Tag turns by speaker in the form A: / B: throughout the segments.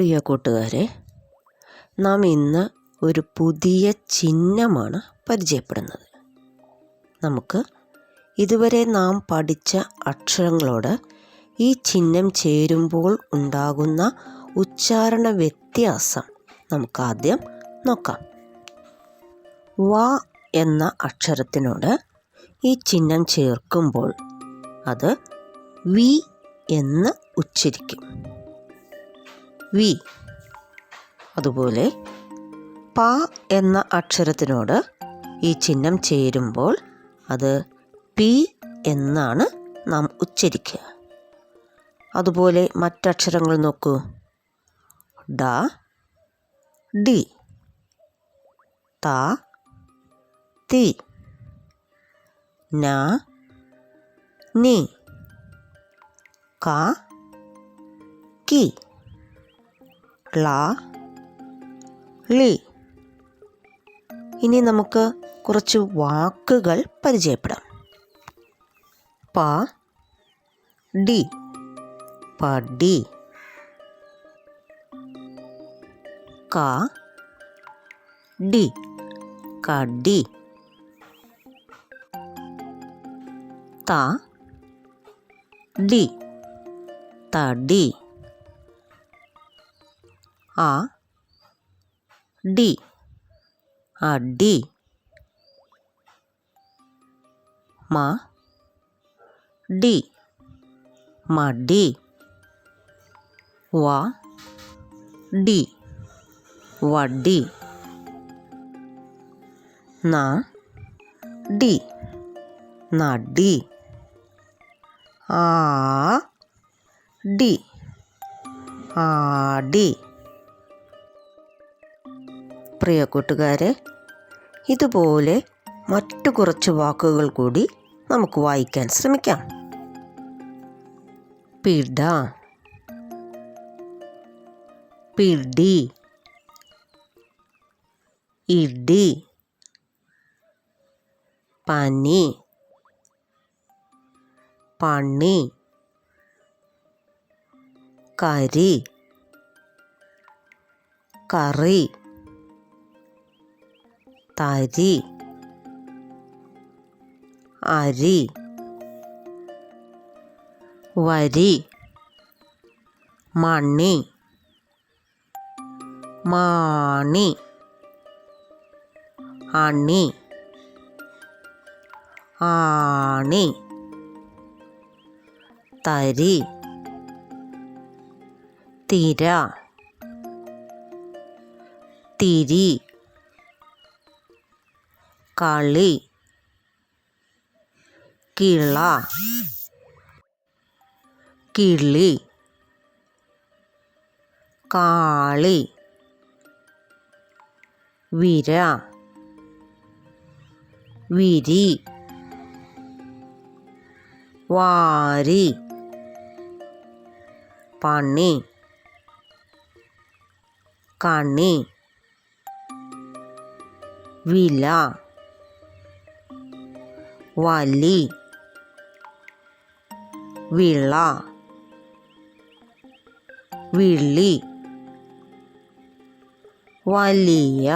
A: പ്രിയ കൂട്ടുകാരെ, നാം ഇന്ന് ഒരു പുതിയ ചിഹ്നമാണ് പരിചയപ്പെടുന്നത്. നമുക്ക് ഇതുവരെ നാം പഠിച്ച അക്ഷരങ്ങളോട് ഈ ചിഹ്നം ചേരുമ്പോൾ ഉണ്ടാകുന്ന ഉച്ചാരണ വ്യത്യാസം നമുക്കാദ്യം നോക്കാം. വ എന്ന അക്ഷരത്തിനോട് ഈ ചിഹ്നം ചേർക്കുമ്പോൾ അത് വി എന്ന് ഉച്ചരിക്കും. വി. അതുപോലെ പ എന്ന അക്ഷരത്തിനോട് ഈ ചിഹ്നം ചേരുമ്പോൾ അത് പി എന്നാണ് നാം ഉച്ചരിക്കുക. അതുപോലെ മറ്റക്ഷരങ്ങൾ നോക്കൂ. ഡ, ഡി, ത, തി, ന, നി, ക, കി, ള, ളി. ഇനി നമുക്ക് കുറച്ച് വാക്കുകൾ പരിചയപ്പെടാം. പ, ഡി, പടി. ക, ഡി, കടി. ത, ഡി, തടി. അ, ഡി, അടി. മ, ഡി, മടി. വ, ഡി, വടി. ന, ഡി, നടി. ആ, ഡി, ആടി. പ്രിയ കൂട്ടുകാരെ, ഇതുപോലെ മറ്റു കുറച്ച് വാക്കുകൾ കൂടി നമുക്ക് വായിക്കാൻ ശ്രമിക്കാം. പിട, പിടി, ഇടി, പനി, പണി, കരി, കറി, തരി, അരി, വരി, മണി, മാണി, അണി, ആണി, തരി, തിര, തിരി, കളി, കിള, കിളി, കാളി, വിര, വിരി, വാരി, പണി, കണി, വില, വലി, വിള, വിളി, വലിയ,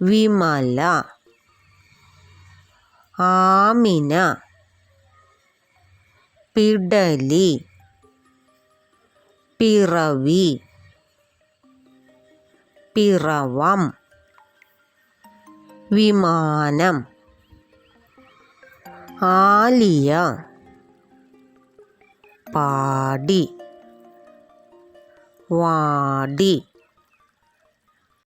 A: വിമല, ആമിന, പിടലി, പിറവി, പിറവം, വിമാനം, ആലിയ, പാടി, വാടി.